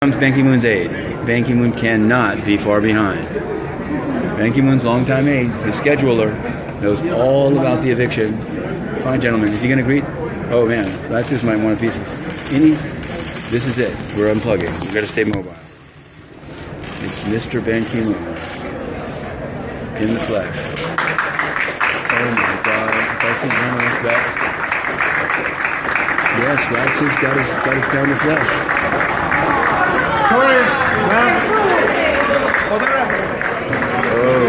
Comes Ban Ki-moon's aide. Ban Ki-moon cannot be far behind. Ban Ki-moon's longtime aide, the scheduler, knows all about the eviction. Fine gentleman. Is he going to greet? Oh man, that just might want a piece of this is it. We're unplugging. We've got to stay mobile. It's Mr. Ban Ki-moon in the flesh. Oh my God! If I see journalist back. Yes, Wax has got his pound of flesh. Sorry, Oh,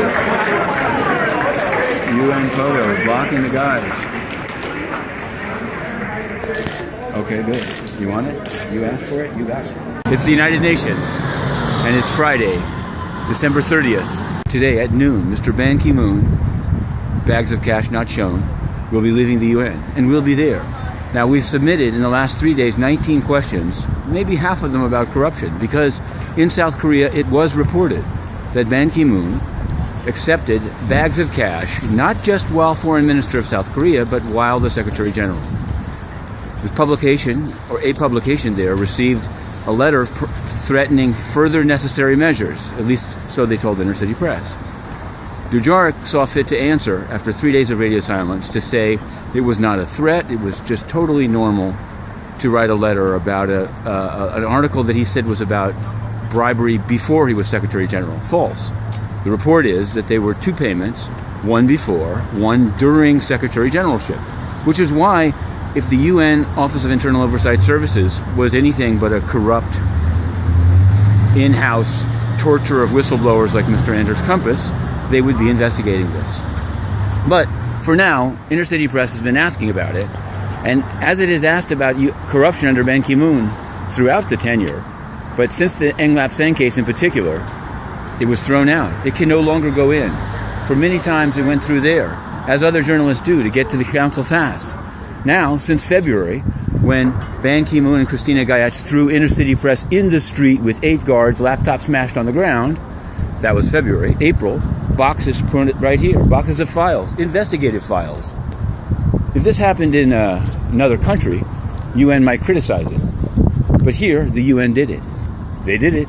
UN photo blocking the guys. Okay, good. You want it? You asked for it? You got it. It's the United Nations, and it's Friday, December 30th. Today at noon, Mr. Ban Ki-moon, bags of cash not shown, will be leaving the UN, and we'll be there. Now, we've submitted in the last 3 days 19 questions, maybe half of them about corruption, because in South Korea it was reported that Ban Ki-moon accepted bags of cash, not just while Foreign Minister of South Korea, but while the Secretary General. This publication, or a publication there, received a letter threatening further necessary measures, at least so they told the inner city press. Dujarric saw fit to answer, after 3 days of radio silence, to say it was not a threat, it was just totally normal to write a letter about an article that he said was about bribery before he was Secretary General. False. The report is that there were two payments, one before, one during Secretary Generalship, which is why, if the UN Office of Internal Oversight Services was anything but a corrupt, in-house torture of whistleblowers like Mr. Anders Compass, they would be investigating this. But for now, Inner City Press has been asking about it, and as it is asked about corruption under Ban Ki-moon throughout the tenure, but since the Eng Lap-Seng case in particular, it was thrown out. It can no longer go in. For many times it went through there, as other journalists do, to get to the council fast. Now, since February, when Ban Ki-moon and Christina Gayach threw Inner City Press in the street with 8 guards, laptops smashed on the ground, that was February. April, boxes printed right here, boxes of files, investigative files. If this happened in another country, UN might criticize it. But here, the UN did it. They did it.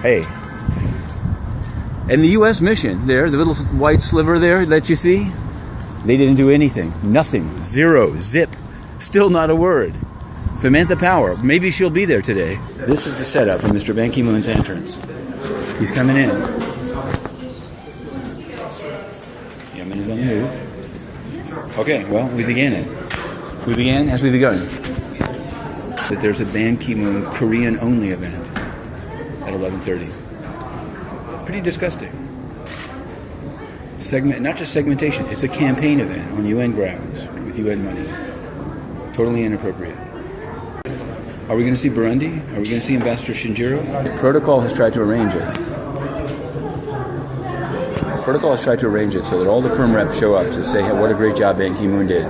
Hey. And the U.S. mission there, the little white sliver there that you see, they didn't do anything. Nothing. Zero. Zip. Still not a word. Samantha Power. Maybe she'll be there today. This is the setup for Mr. Ban Ki-moon's entrance. He's coming in. Yemen is on the move. Okay, well, we began it. We began as we begun. That there's a Ban Ki-moon Korean-only event at 11:30. Pretty disgusting. Not just segmentation, it's a campaign event on UN grounds with UN money. Totally inappropriate. Are we going to see Burundi? Are we going to see Ambassador Shinjiro? Protocol has tried to arrange it. Protocol has tried to arrange it so that all the perm reps show up to say what a great job Ban Ki-moon did.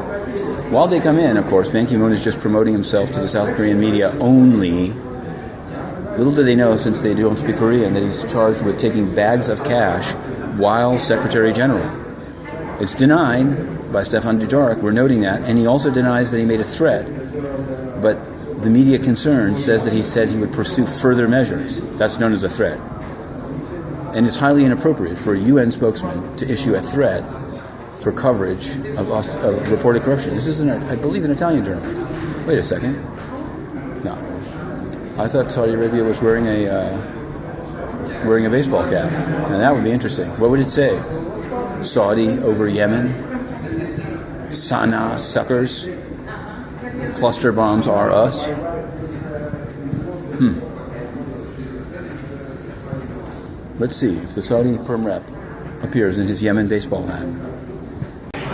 While they come in, of course, Ban Ki-moon is just promoting himself to the South Korean media only. Little do they know, since they don't speak Korean, that he's charged with taking bags of cash while Secretary General. It's denied by Stephane Dujarric, we're noting that, and he also denies that he made a threat, but the media concern says that he said he would pursue further measures. That's known as a threat. And it's highly inappropriate for a UN spokesman to issue a threat for coverage of reported corruption. This is, I believe, an Italian journalist. Wait a second. No. I thought Saudi Arabia was wearing a baseball cap, and that would be interesting. What would it say? Saudi over Yemen? Sana'a suckers? Cluster bombs are us? Let's see if the Saudi perm rep appears in his Yemen baseball hat.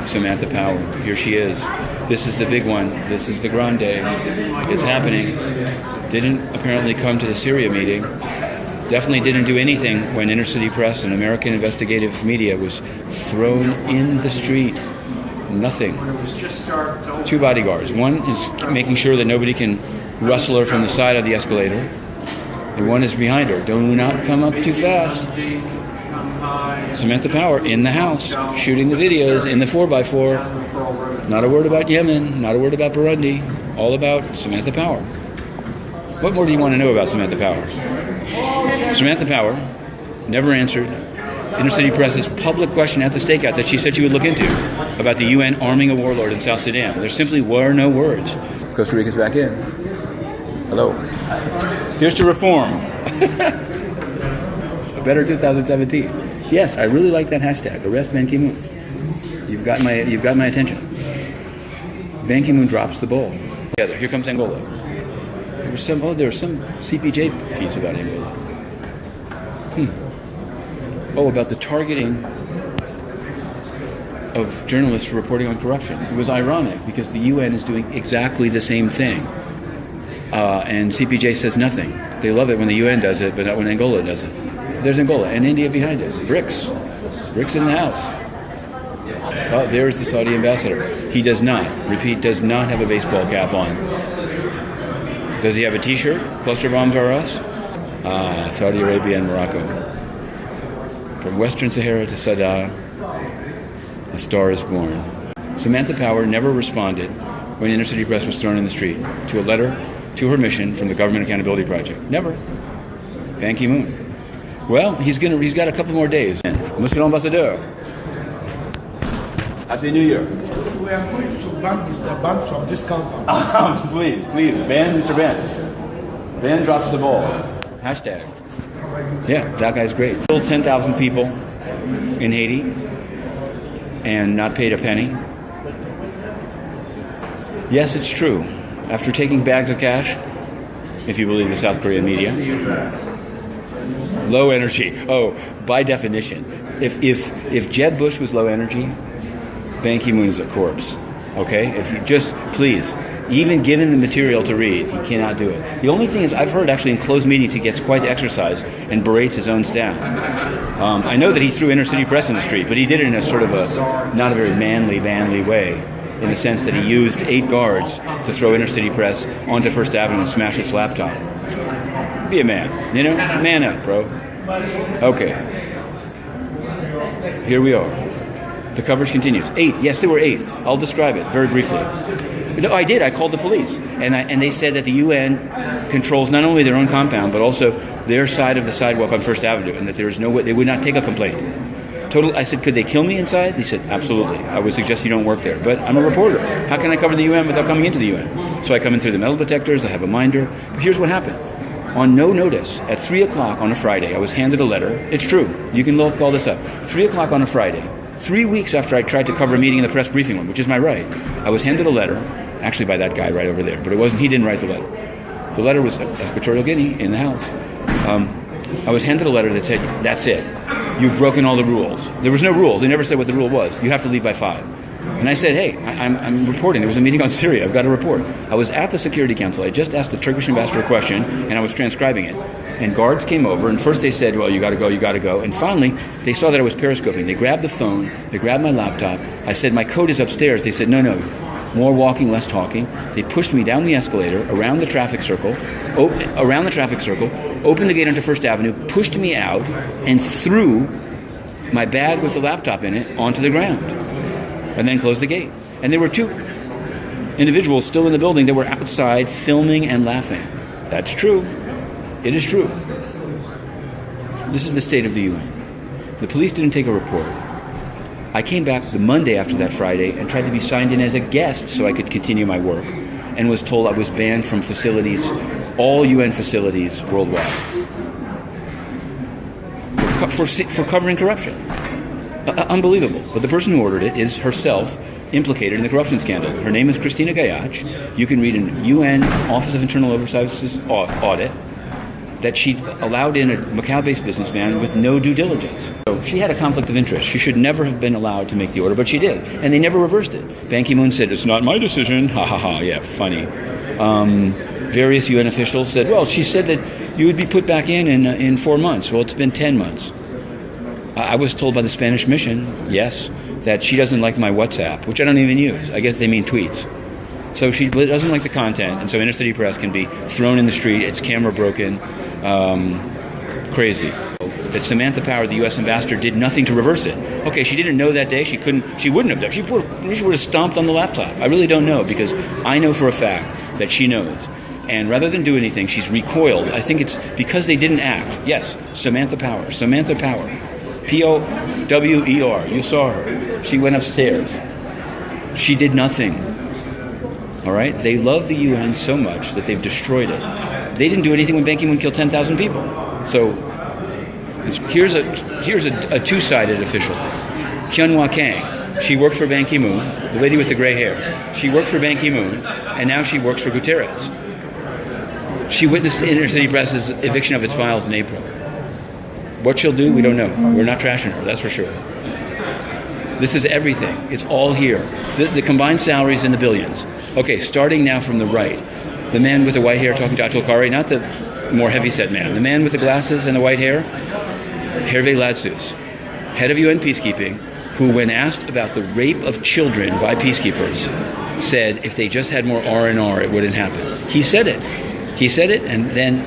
Samantha Power, here she is. This is the big one. This is the grande. It's happening. Didn't apparently come to the Syria meeting. Definitely didn't do anything when Inner City Press and American investigative media was thrown in the street. Nothing. 2 bodyguards. One is making sure that nobody can rustle her from the side of the escalator, and one is behind her. Do not come up too fast. Samantha Power in the house, shooting the videos in the 4x4. Not a word about Yemen, not a word about Burundi, all about Samantha Power. What more do you want to know about Samantha Power? Samantha Power never answered Inner City Press's public question at the stakeout that she said she would look into about the UN arming a warlord in South Sudan. There simply were no words. Costa Rica's back in. Hello. Here's to reform. A better 2017. Yes, I really like that hashtag. Arrest Ban Ki-moon. You've got my attention. Ban Ki-moon drops the ball. Together. Here comes Angola. There was some CPJ piece about Angola. Oh, about the targeting of journalists for reporting on corruption. It was ironic because the UN is doing exactly the same thing. And CPJ says nothing. They love it when the UN does it, but not when Angola does it. There's Angola and India behind it. BRICS. BRICS in the house. Oh, there's the Saudi ambassador. He does not have a baseball cap on. Does he have a t-shirt? Cluster bombs are us? Saudi Arabia and Morocco. From Western Sahara to Sadr, the star is born. Samantha Power never responded when Inner City Press was thrown in the street to a letter to her mission from the Government Accountability Project. Never. Ban Ki-moon. Well, he's got a couple more days. Monsieur l'Ambassadeur. Happy New Year. We are going to ban Mr. Bahn from this compound. Please, ban Mr. Bahn. Bahn drops the ball. Hashtag. Yeah, that guy's great. Still 10,000 people in Haiti and not paid a penny. Yes, it's true. After taking bags of cash, if you believe the South Korean media, low energy. Oh, by definition, if Jeb Bush was low energy, Ban Ki-moon is a corpse. Okay? If you just, please, even given the material to read, he cannot do it. The only thing is, I've heard actually in closed meetings he gets quite exercised and berates his own staff. I know that he threw Inner City Press in the street, but he did it in a sort of not a very manly way, in the sense that he used 8 guards to throw Inner City Press onto First Avenue and smash its laptop. Be a man, man up, bro. Okay. Here we are. The coverage continues. 8. Yes, there were 8. I'll describe it very briefly. No, I did. I called the police, and they said that the UN controls not only their own compound but also their side of the sidewalk on First Avenue, and that there is no way they would not take a complaint. I said, could they kill me inside? They said, absolutely. I would suggest you don't work there, but I'm a reporter. How can I cover the UN without coming into the UN? So I come in through the metal detectors. I have a minder. But here's what happened. On no notice, at 3 o'clock on a Friday, I was handed a letter. It's true. You can call this up. 3 o'clock on a Friday. 3 weeks after I tried to cover a meeting in the press briefing room, which is my right, I was handed a letter, actually by that guy right over there, but he didn't write the letter. The letter was Equatorial Guinea in the house. I was handed a letter that said, that's it. You've broken all the rules. There was no rules. They never said what the rule was. You have to leave by 5. And I said, hey, I'm reporting. There was a meeting on Syria. I've got to report. I was at the Security Council. I just asked the Turkish ambassador a question, and I was transcribing it. And guards came over, and first they said, well, you got to go. And finally, they saw that I was periscoping. They grabbed the phone. They grabbed my laptop. I said, my code is upstairs. They said, no. More walking, less talking. They pushed me down the escalator, around the traffic circle, opened the gate onto First Avenue, pushed me out, and threw my bag with the laptop in it onto the ground, and then closed the gate. And there were 2 individuals still in the building that were outside filming and laughing. That's true. It is true. This is the state of the UN. The police didn't take a report. I came back the Monday after that Friday and tried to be signed in as a guest so I could continue my work, and was told I was banned from facilities, all UN facilities worldwide, for covering corruption. Unbelievable. But the person who ordered it is herself implicated in the corruption scandal. Her name is Christina Gayach. You can read in UN Office of Internal Oversight's audit that she allowed in a Macau-based businessman with no due diligence. So she had a conflict of interest. She should never have been allowed to make the order, but she did. And they never reversed it. Ban Ki-moon said, it's not my decision. Ha ha ha, yeah, funny. Various UN officials said, well, she said that you would be put back in 4 months. Well, it's been 10 months. I was told by the Spanish mission, yes, that she doesn't like my WhatsApp, which I don't even use. I guess they mean tweets. So she doesn't like the content, and so Inner City Press can be thrown in the street, its camera broken, crazy. That Samantha Power, the U.S. ambassador, did nothing to reverse it. Okay, she didn't know that day. She wouldn't have done. She would have stomped on the laptop. I really don't know, because I know for a fact that she knows And rather than do anything, she's recoiled. I think it's because they didn't act. Yes, Samantha Power. Samantha Power. Power. You saw her. She went upstairs. She did nothing. All right? They love the UN so much that they've destroyed it. They didn't do anything when Ban Ki-moon killed 10,000 people. So here's a two-sided official. Hyun-Wha Kang. She worked for Ban Ki-moon, the lady with the gray hair. She worked for Ban Ki-moon, and now she works for Guterres. She witnessed Inner City Press's eviction of its files in April. What she'll do, we don't know. We're not trashing her, that's for sure. This is everything. It's all here. The combined salaries in the billions. Okay, starting now from the right. The man with the white hair talking to Atul Khare, not the more heavy-set man. The man with the glasses and the white hair, Hervé Ladsus, head of UN peacekeeping, who, when asked about the rape of children by peacekeepers, said if they just had more R&R, it wouldn't happen. He said it. He said it, and then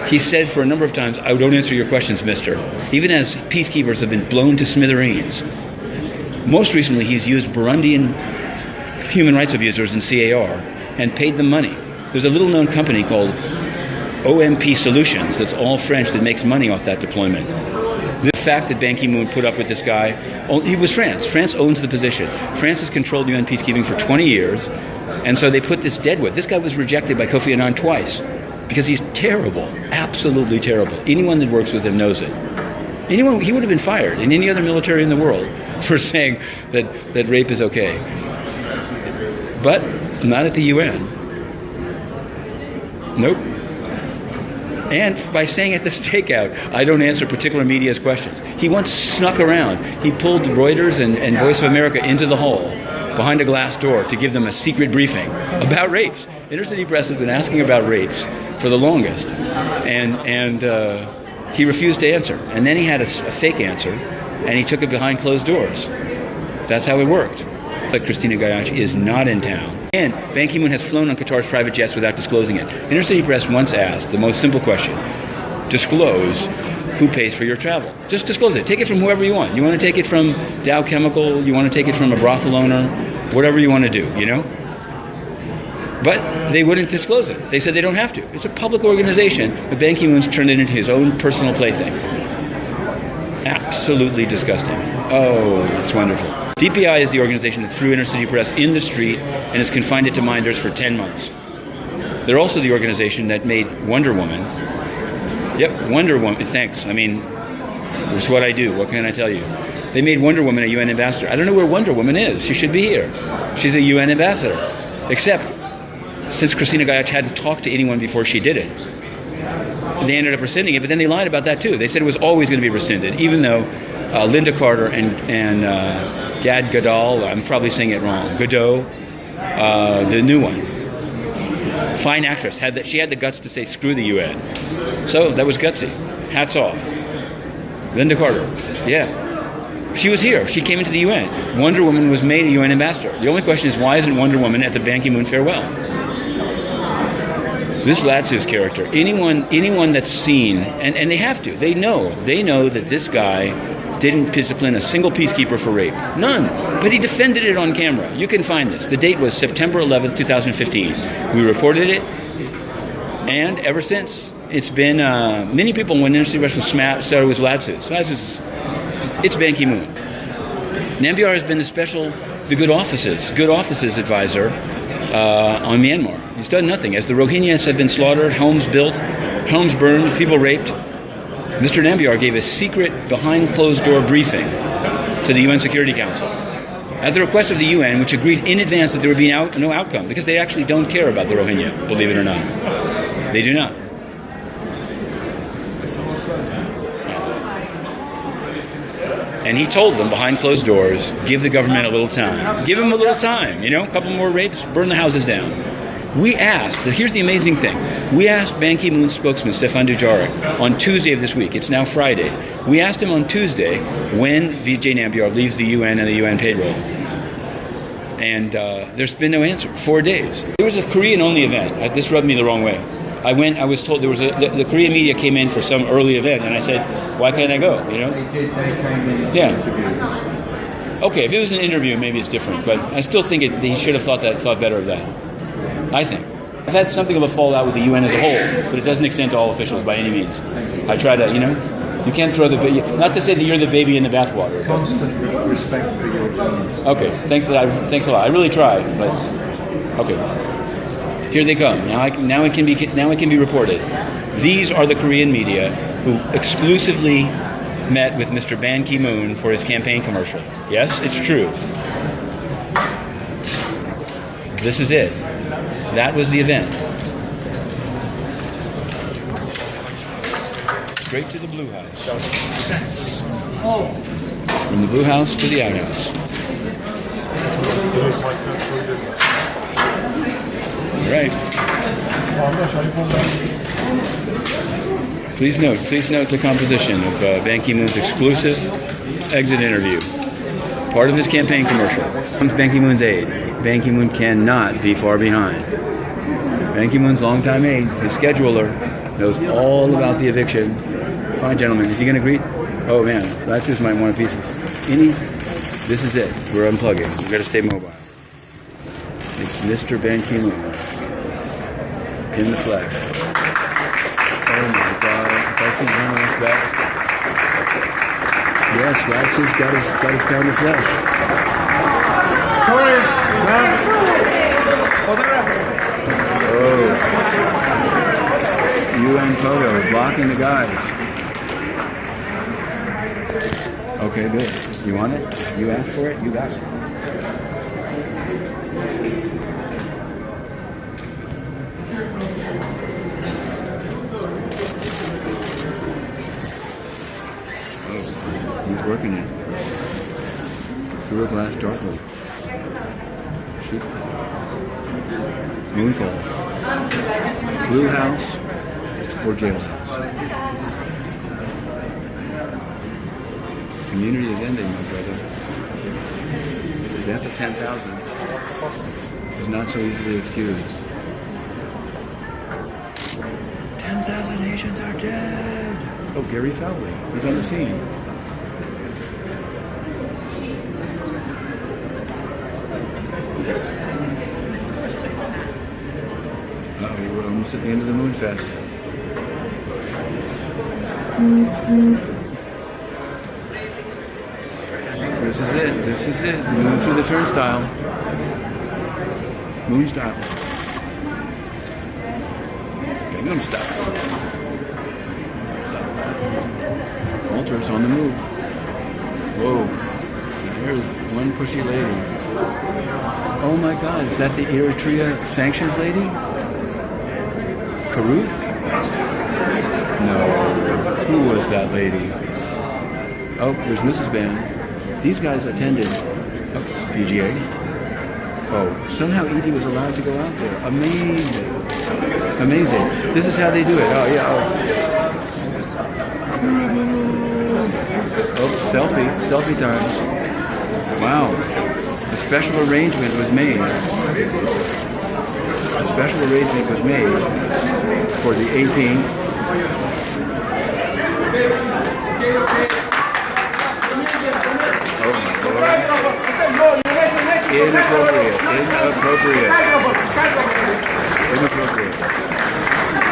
he said for a number of times, I don't answer your questions, mister. Even as peacekeepers have been blown to smithereens. Most recently, he's used Burundian human rights abusers in CAR and paid them money. There's a little-known company called OMP Solutions that's all French that makes money off that deployment. The fact that Ban Ki-moon put up with this guy, he was France. France owns the position. France has controlled UN peacekeeping for 20 years. And so they put this deadwood. This guy was rejected by Kofi Annan twice because he's terrible, absolutely terrible. Anyone that works with him knows it. He would have been fired in any other military in the world for saying that rape is okay. But not at the UN. Nope. And by saying at this takeout, I don't answer particular media's questions. He once snuck around. He pulled Reuters and Voice of America into the hall behind a glass door to give them a secret briefing about rapes. Inner City Press has been asking about rapes for the longest, and he refused to answer. And then he had a fake answer, and he took it behind closed doors. That's how it worked. But Christina Gayach is not in town. And Ban Ki-moon has flown on Qatar's private jets without disclosing it. Inner City Press once asked the most simple question: disclose who pays for your travel. Just disclose it. Take it from whoever you want. You want to take it from Dow Chemical, you want to take it from a brothel owner, whatever you want to do, you know? But they wouldn't disclose it. They said they don't have to. It's a public organization, but Ban Ki-moon's turned it into his own personal plaything. Absolutely disgusting. Oh, it's wonderful. DPI is the organization that threw Inner City Press in the street and has confined it to minders for 10 months. They're also the organization that made Wonder Woman. Yep, Wonder Woman. Thanks. I mean, it's what I do. What can I tell you? They made Wonder Woman a UN ambassador. I don't know where Wonder Woman is. She should be here. She's a UN ambassador. Except, since Christina Gayach hadn't talked to anyone before she did it, they ended up rescinding it, but then they lied about that too. They said it was always going to be rescinded, even though Linda Carter and Gad Gadal, I'm probably saying it wrong, Godot, the new one, fine actress, she had the guts to say screw the UN. So that was gutsy. Hats off. Linda Carter, yeah. She was here. She came into the UN. Wonder Woman was made a UN ambassador. The only question is, why isn't Wonder Woman at the Ban Ki-moon farewell? This Ladsus character, anyone that's seen, and they have to, they know that this guy didn't discipline a single peacekeeper for rape. None. But he defended it on camera. You can find this. The date was September 11th, 2015. We reported it, and ever since, it's been, many people, when Inner City Press was said it was Ladsus. It's Ban Ki-moon. Nambiar has been the good offices advisor on Myanmar. He's done nothing. As the Rohingyas have been slaughtered, homes built, homes burned, people raped, Mr. Nambiar gave a secret behind-closed-door briefing to the UN Security Council at the request of the UN, which agreed in advance that there would be no outcome, because they actually don't care about the Rohingya, believe it or not. They do not. And he told them behind closed doors, give the government a little time. Give them a little time, a couple more rapes, burn the houses down. We asked, here's the amazing thing, we asked Ban Ki-moon's spokesman, Stephane Dujarric, on Tuesday of this week, it's now Friday, we asked him on Tuesday when Vijay Nambiar leaves the UN and the UN payroll. And there's been no answer. 4 days. It was a Korean-only event. This rubbed me the wrong way. I was told there was the Korean media came in for some early event, and I said, why can't I go, Yeah. Okay, if it was an interview, maybe it's different, but I still think he should have thought better of that. I think. I've had something of a fallout with the UN as a whole, but it doesn't extend to all officials by any means. I try to, you can't throw the baby. Not to say that you're the baby in the bathwater. Constant respect for your opinion. Okay, thanks a lot. I really try, but okay. Here they come. Now it can be reported. These are the Korean media who exclusively met with Mr. Ban Ki-moon for his campaign commercial. Yes, it's true. This is it. That was the event. Straight to the Blue House. From the Blue House to the outhouse. All right. Please note the composition of Ban Ki-moon's exclusive exit interview. Part of his campaign commercial. Ban Ki-moon's aide. Ban Ki-moon cannot be far behind. Ban Ki-moon's longtime aide, his scheduler, knows all about the eviction. Fine gentleman. Is he going to greet? Oh man, that just might want a piece of this is it. We're unplugging. We've got to stay mobile. It's Mr. Ban Ki-moon in the flesh. Oh my God! If I see journalists back, yes, Wax has got his pound of flesh. Sorry, Oh, UN photo blocking the guys. Okay, good. You want it? You asked for it? You got it. Oh, he's working it. Through a glass darkly. Shoot. Moonfall. Blue house or jailhouse. Community is ending, my brother. The death of 10,000 is not so easily excused. 10,000 Haitians are dead! Oh, Gary Fowley. He's on the scene. Uh-oh, we're almost at the end of the Moonfest. This is it. This is it. Moon through the turnstile. Moon style. Gangnam style. Walter's on the move. Whoa. There's one pushy lady. Oh my God, is that the Eritrea sanctions lady? Caruth? No. Who was that lady? Oh, there's Mrs. Bahn. These guys attended PGA. Oh, somehow Edie was allowed to go out there. Amazing. Amazing. This is how they do it. Oh, yeah. Oh, selfie. Selfie time. Wow. A special arrangement was made. A special arrangement was made for the 18th. Oh my Lord. Inappropriate.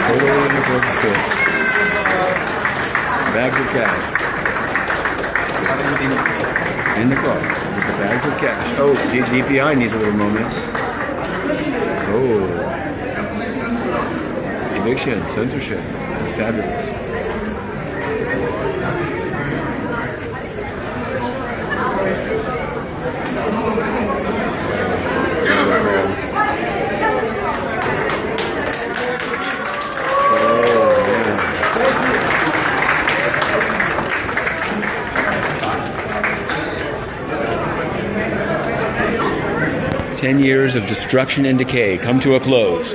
Totally inappropriate. Bags of cash. In the car with the bags of cash. Oh, DPI needs a little moment. Oh. Eviction, censorship. It's fabulous. Oh, yeah. 10 years of destruction and decay come to a close.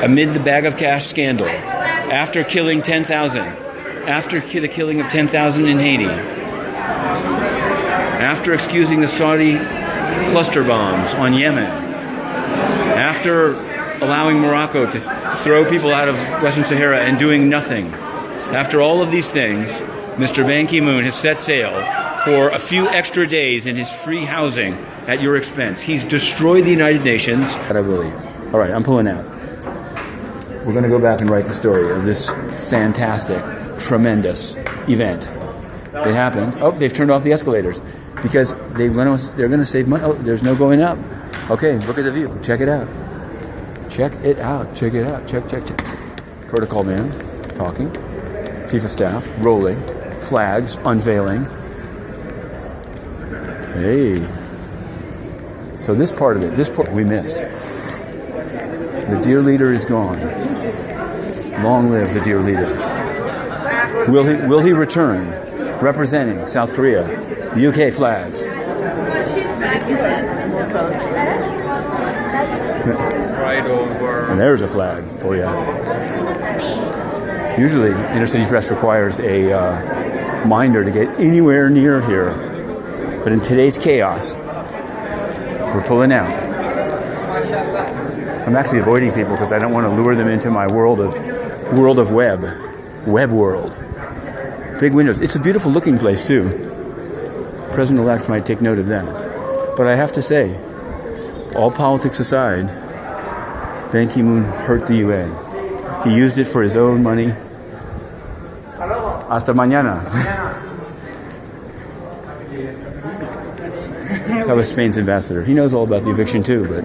Amid the bag of cash scandal, after killing 10,000, after the killing of 10,000 in Haiti, after excusing the Saudi cluster bombs on Yemen, after allowing Morocco to throw people out of Western Sahara and doing nothing, after all of these things, Mr. Ban Ki-moon has set sail for a few extra days in his free housing at your expense. He's destroyed the United Nations. I believe. All right, I'm pulling out. we're going to go back and write the story of this fantastic, tremendous event. It happened. Oh, they've turned off the escalators because they're going to save money. Oh, there's no going up. Okay, look at the view. Check it out. Check it out. Check it out. Check. Protocol man talking. Chief of staff rolling. Flags unveiling. Hey. So this part we missed. The dear leader is gone. Long live the dear leader. Will he return representing South Korea? The UK flags. Right over. And there's a flag for you. Usually, intercity press requires a minder to get anywhere near here. But in today's chaos, we're pulling out. I'm actually avoiding people because I don't want to lure them into my world of web world. Big windows. It's a beautiful looking place too. President-elect might take note of that. But I have to say, all politics aside, Ban Ki-moon hurt the UN. He used it for his own money. Hasta mañana. That was Spain's ambassador. He knows all about the eviction too, but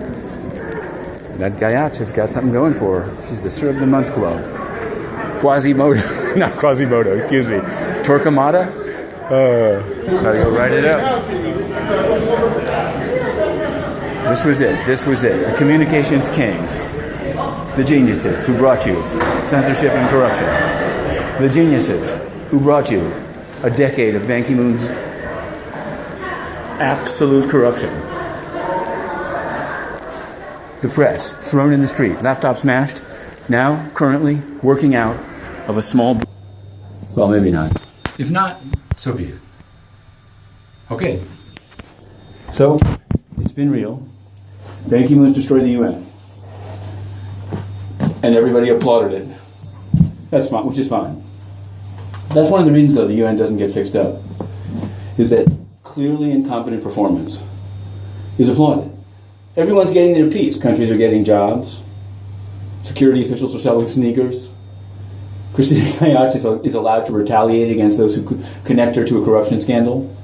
that Gayacha's got something going for her. She's the Sir of the Month Club. Not Quasimodo, excuse me. Torquemada? Gotta go write it up. This was it. The communications kings. The geniuses who brought you censorship and corruption. The geniuses who brought you a decade of Ban Ki-moon's absolute corruption. The press, thrown in the street, laptop smashed, now currently working out of a small... Well, maybe not. If not, so be it. Okay. So, it's been real. Ban Ki-moon's destroyed the UN. And everybody applauded it. That's fine, which is fine. That's one of the reasons, though, the UN doesn't get fixed up, is that clearly incompetent performance is applauded. Everyone's getting their piece. Countries are getting jobs. Security officials are selling sneakers. Christina Kayach is allowed to retaliate against those who connect her to a corruption scandal.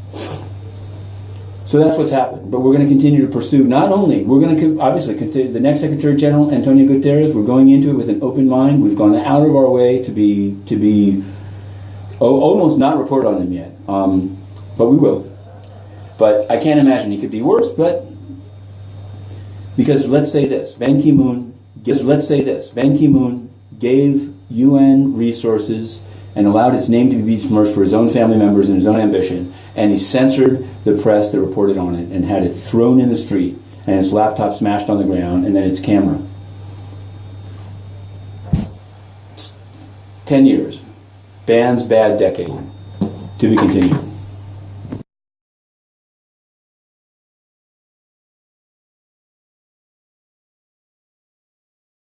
So that's what's happened. But we're going to continue to pursue, not only, we're going to obviously continue, the next Secretary General, Antonio Guterres, we're going into it with an open mind. We've gone out of our way to be almost not report on him yet. But we will. But I can't imagine he could be worse, but because let's say this, Ban Ki-moon gave UN resources and allowed its name to be besmirched for his own family members and his own ambition, and he censored the press that reported on it and had it thrown in the street and its laptop smashed on the ground and then its camera. 10 years. Ban's bad decade. To be continued.